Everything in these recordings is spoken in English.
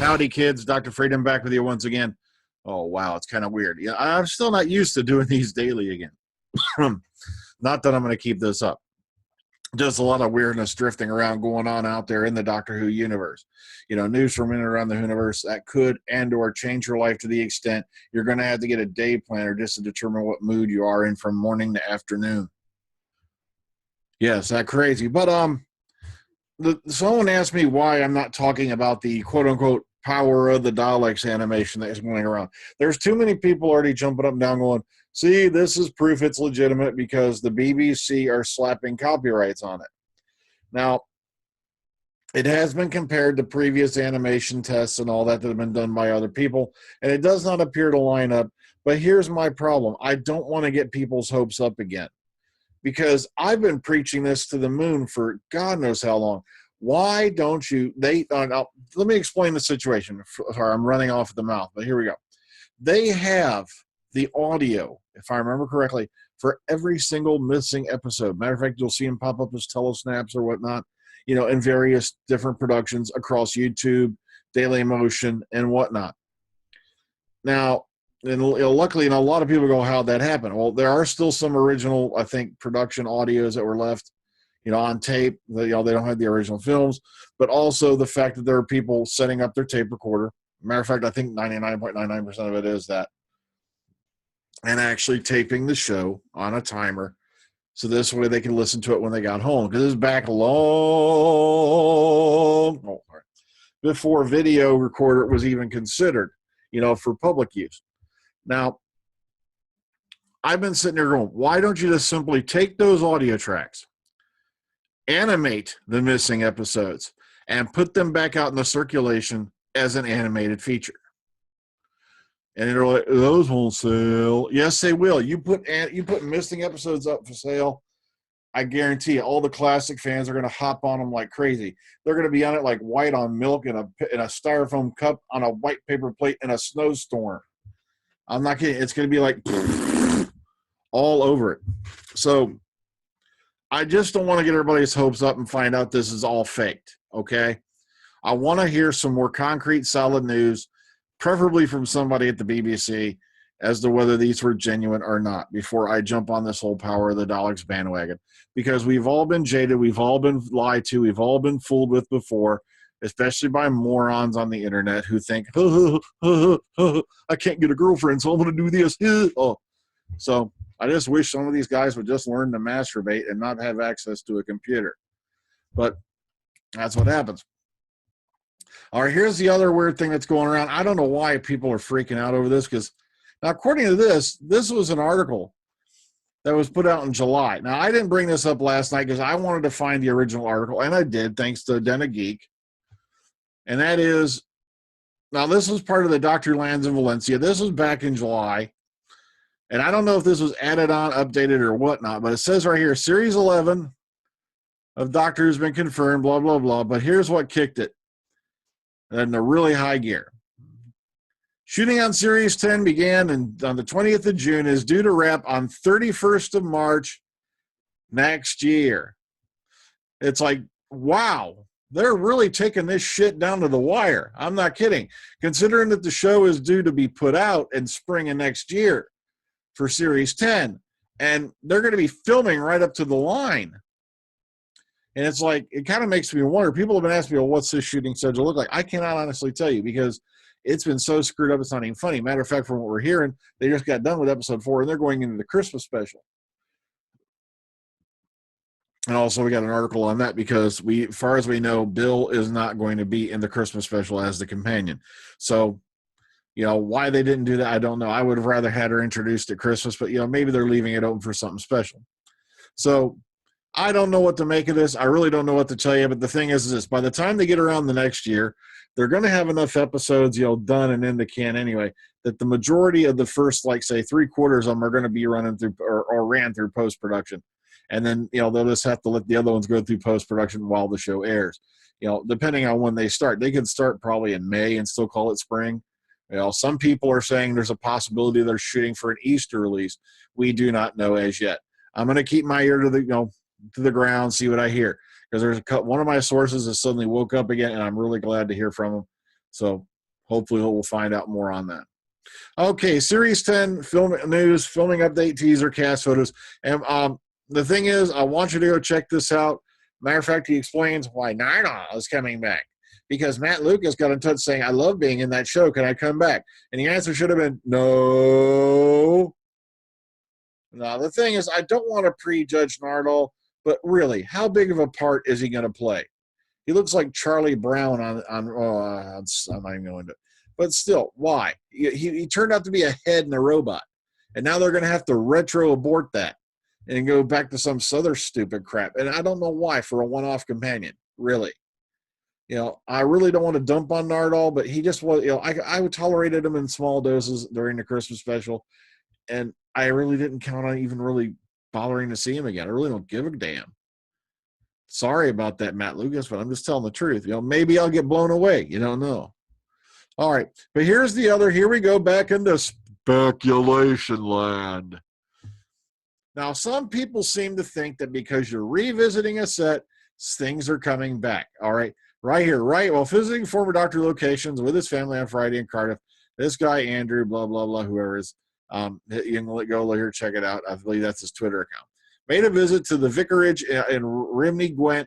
Howdy, kids. Dr. Freedom back with you once again. Oh, wow. It's kind of weird. Yeah, I'm still not used to doing these daily again. Not that I'm going to keep this up. Just a lot of weirdness drifting around going on out there in the Doctor Who universe. You know, news from in and around the universe that could and or change your life to the extent you're going to have to get a day planner just to determine what mood you are in from morning to afternoon. Yes, that crazy. But someone asked me why I'm not talking about the quote-unquote Power of the Daleks animation that is going around. There's too many people already jumping up and down going, see, this is proof it's legitimate because the BBC are slapping copyrights on it. Now, it has been compared to previous animation tests and all that have been done by other people, and it does not appear to line up. But here's my problem. I don't want to get people's hopes up again, because I've been preaching this to the moon for God knows how long. Why don't you, let me explain the situation. Sorry, I'm running off at the mouth, but here we go. They have the audio, if I remember correctly, for every single missing episode. Matter of fact, you'll see them pop up as telesnaps or whatnot, you know, in various different productions across YouTube, Daily Motion, and whatnot. Now, and luckily, a lot of people go, how'd that happen? Well, there are still some original, I think, production audios that were left, you know, on tape. They don't have the original films, but also the fact that there are people setting up their tape recorder. Matter of fact, I think 99.99% of it is that. And actually taping the show on a timer, so this way they can listen to it when they got home. Because this is back long before video recorder was even considered, you know, for public use. Now, I've been sitting there going, why don't you just simply take those audio tracks, animate the missing episodes, and put them back out in the circulation as an animated feature? And they're like, those won't sell. Yes, they will. You put missing episodes up for sale, I guarantee you, all the classic fans are going to hop on them like crazy. They're going to be on it like white on milk in a styrofoam cup on a white paper plate in a snowstorm. I'm not kidding. It's going to be like all over it. So I just don't want to get everybody's hopes up and find out this is all faked, okay? I want to hear some more concrete, solid news, preferably from somebody at the BBC, as to whether these were genuine or not before I jump on this whole Power of the Daleks bandwagon. Because we've all been jaded, we've all been lied to, we've all been fooled with before, especially by morons on the internet who think, I can't get a girlfriend, so I'm going to do this. So I just wish some of these guys would just learn to masturbate and not have access to a computer. But that's what happens. All right, here's the other weird thing that's going around. I don't know why people are freaking out over this, because now, according to this was an article that was put out in July. Now, I didn't bring this up last night because I wanted to find the original article, and I did, thanks to Den of Geek. And that is, now this was part of the Doctor Lands in Valencia. This was back in July. And I don't know if this was added on, updated, or whatnot, but it says right here, Series 11 of Doctor has been confirmed, blah, blah, blah. But here's what kicked it in a really high gear. Shooting on Series 10 began on the 20th of June, is due to wrap on 31st of March next year. It's like, wow, they're really taking this shit down to the wire. I'm not kidding. Considering that the show is due to be put out in spring of next year for Series 10, and they're going to be filming right up to the line. And it's like, it kind of makes me wonder. People have been asking me, well, what's this shooting schedule look like? I cannot honestly tell you, because it's been so screwed up, it's not even funny. Matter of fact, from what we're hearing, they just got done with episode 4, and they're going into the Christmas special. And also, we got an article on that because as far as we know, Bill is not going to be in the Christmas special as the companion. So, you know, why they didn't do that, I don't know. I would have rather had her introduced at Christmas, but, you know, maybe they're leaving it open for something special. So I don't know what to make of this. I really don't know what to tell you, but the thing is this. By the time they get around the next year, they're going to have enough episodes, you know, done and in the can anyway, that the majority of the first, like, say, 3/4 of them are going to be running through or ran through post-production. And then, you know, they'll just have to let the other ones go through post-production while the show airs. You know, depending on when they start. They could start probably in May and still call it spring. You know, some people are saying there's a possibility they're shooting for an Easter release. We do not know as yet. I'm going to keep my ear to the ground, see what I hear. Because there's one of my sources that suddenly woke up again, and I'm really glad to hear from them. So hopefully we'll find out more on that. Okay, Series 10 film news, filming update, teaser, cast photos. And the thing is, I want you to go check this out. Matter of fact, he explains why Narda is coming back. Because Matt Lucas got in touch saying, I love being in that show. Can I come back? And the answer should have been, no. Now, the thing is, I don't want to prejudge Nardole, but really, how big of a part is he going to play? He looks like Charlie Brown I'm not even going to. But still, why? He turned out to be a head in a robot. And now they're going to have to retro abort that and go back to some other stupid crap. And I don't know why for a one-off companion, really. I really don't want to dump on Nardole, but he just was, I tolerated him in small doses during the Christmas special. And I really didn't count on even really bothering to see him again. I really don't give a damn. Sorry about that, Matt Lucas, but I'm just telling the truth. Maybe I'll get blown away. You don't know. All right. But here we go back into speculation land. Now, some people seem to think that because you're revisiting a set, things are coming back. All right. Right here, right? While visiting former doctor locations with his family on Friday in Cardiff, this guy, Andrew, blah, blah, blah, whoever is, you can go here, check it out. I believe that's his Twitter account. Made a visit to the vicarage in Rhymney, Gwent,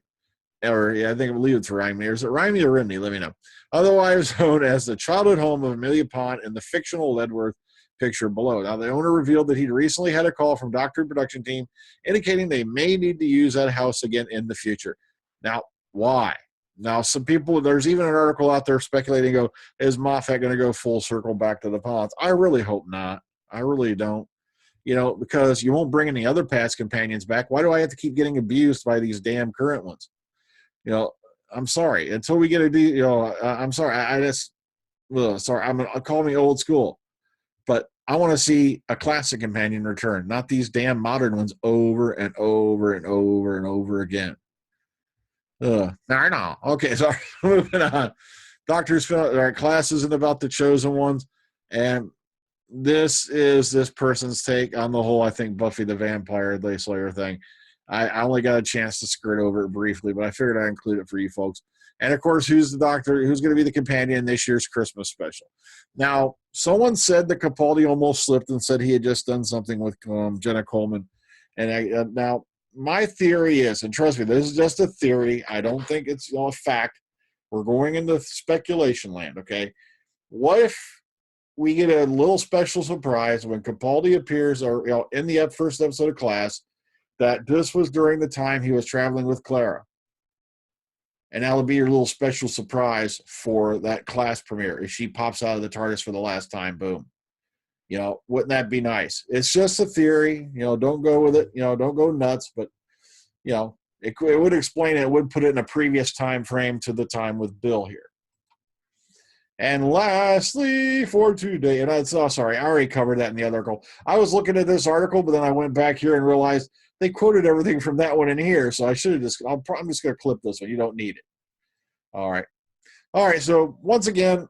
I believe it's Rhymney. Or is it Rhymney or Rhymney? Let me know. Otherwise known as the childhood home of Amelia Pond in the fictional Ledworth picture below. Now, the owner revealed that he'd recently had a call from doctor and production team indicating they may need to use that house again in the future. Now, why? Now, some people, there's even an article out there speculating, is Moffat going to go full circle back to the ponds? I really hope not. I really don't. Because you won't bring any other past companions back. Why do I have to keep getting abused by these damn current ones? I'm sorry. Until we get I'm sorry. Call me old school. But I want to see a classic companion return, not these damn modern ones over and over and over and over again. No. Okay, sorry. Moving on. Doctor's class isn't about the chosen ones. And this is this person's take on the whole, I think, Buffy the Vampire Slayer thing. I only got a chance to skirt over it briefly, but I figured I'd include it for you folks. And, of course, who's the doctor? Who's going to be the companion in this year's Christmas special? Now, someone said that Capaldi almost slipped and said he had just done something with Jenna Coleman. And now, my theory is, and trust me, this is just a theory. I don't think it's a fact. We're going into speculation land, okay? What if we get a little special surprise when Capaldi appears in the first episode of Class that this was during the time he was traveling with Clara? And that'll be your little special surprise for that Class premiere. If she pops out of the TARDIS for the last time, boom. Wouldn't that be nice? It's just a theory. Don't go with it. Don't go nuts. But, it would explain it. It would put it in a previous time frame to the time with Bill here. And lastly, for today, and sorry, I already covered that in the other article. I was looking at this article, but then I went back here and realized they quoted everything from that one in here. So I should have I'm just going to clip this one. You don't need it. All right. So once again,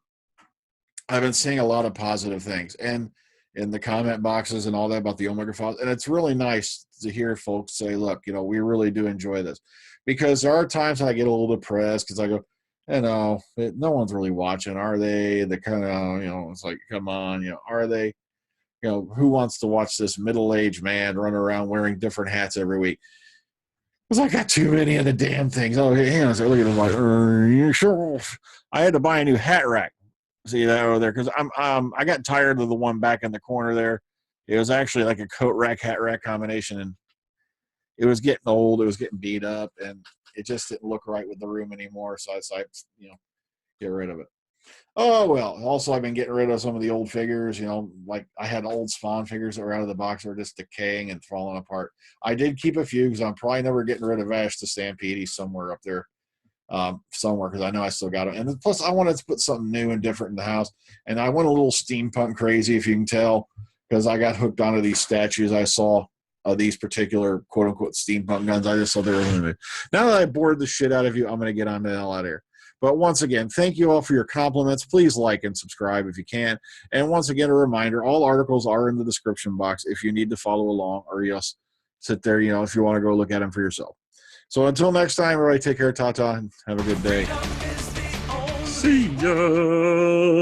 I've been seeing a lot of positive things and in the comment boxes and all that about the Omega Files. And it's really nice to hear folks say, look, we really do enjoy this, because there are times I get a little depressed because I go, no one's really watching. Are they? They kind of, it's like, come on, are they? Who wants to watch this middle-aged man run around wearing different hats every week? Because I got too many of the damn things. Oh, hang on a second. Look at them like, you sure? I had to buy a new hat rack. See that over there? Because I got tired of the one back in the corner there. It was actually like a coat rack, hat rack combination, and it was getting old. It was getting beat up, and it just didn't look right with the room anymore. So I decided, get rid of it. Oh, well, also I've been getting rid of some of the old figures, like I had old Spawn figures that were out of the box that were just decaying and falling apart. I did keep a few because I'm probably never getting rid of Ash the Stampede. He's somewhere up there, because I know I still got him. And plus I wanted to put something new and different in the house. And I went a little steampunk crazy, if you can tell, because I got hooked onto these statues I saw of these particular quote-unquote steampunk guns. I just saw they were limited. Now that I bored the shit out of you, I'm going to get on the hell out of here. But once again, thank you all for your compliments. Please like and subscribe if you can. And once again, a reminder, all articles are in the description box if you need to follow along, or just sit there, if you want to go look at them for yourself. So until next time, everybody take care, ta-ta, and have a good day. See ya!